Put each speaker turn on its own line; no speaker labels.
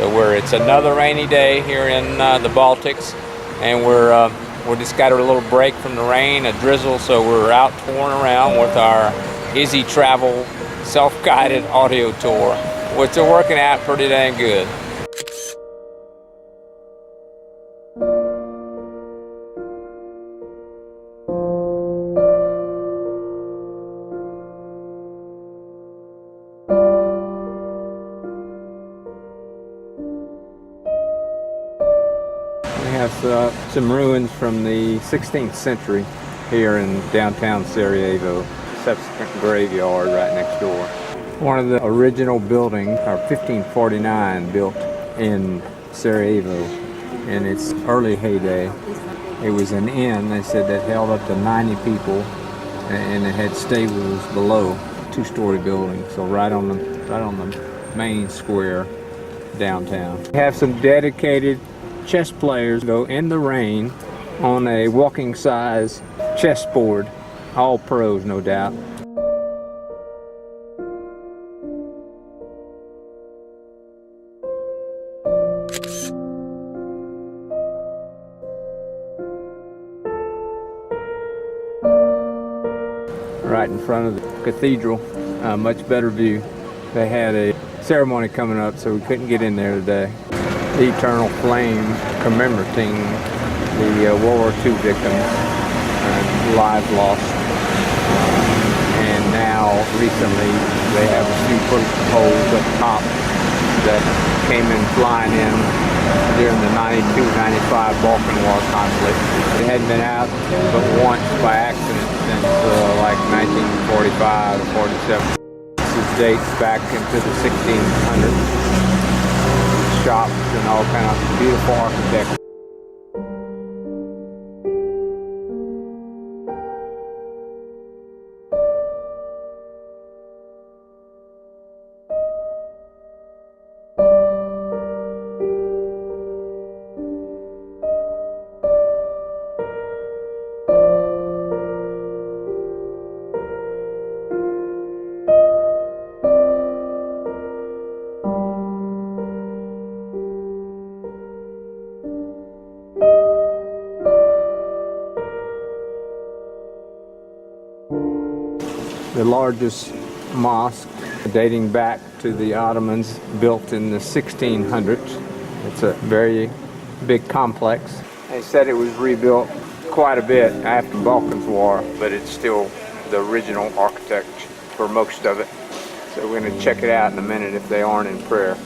So it's another rainy day here in the Baltics, and we're just got a little break from the rain, a drizzle, so we're out touring around with our Easy Travel self-guided audio tour, which are working out pretty dang good. We have some ruins from the 16th century here in downtown Sarajevo. Subsequent graveyard right next door. One of the original buildings, or 1549, built in Sarajevo in its early heyday. It was an inn, they said, that held up to 90 people, and it had stables below, two-story building, so right on the main square downtown. We have some dedicated chess players go in the rain on a walking size chessboard. All pros, no doubt. Right in front of the cathedral, much better view. They had a ceremony coming up, so we couldn't get in there today. The Eternal Flame commemorating the World War II victims, lives lost. And now, recently, they have a few poles up top that came in flying in during the 92-95 Balkan War conflict. They hadn't been out but once by accident since like 1945 or 47. This dates back into the 1600s. Shops and all kind of beautiful architecture. The largest mosque dating back to the Ottomans, built in the 1600s. It's a very big complex. They said it was rebuilt quite a bit after the Balkans War, but it's still the original architecture for most of it. So we're going to check it out in a minute if they aren't in prayer.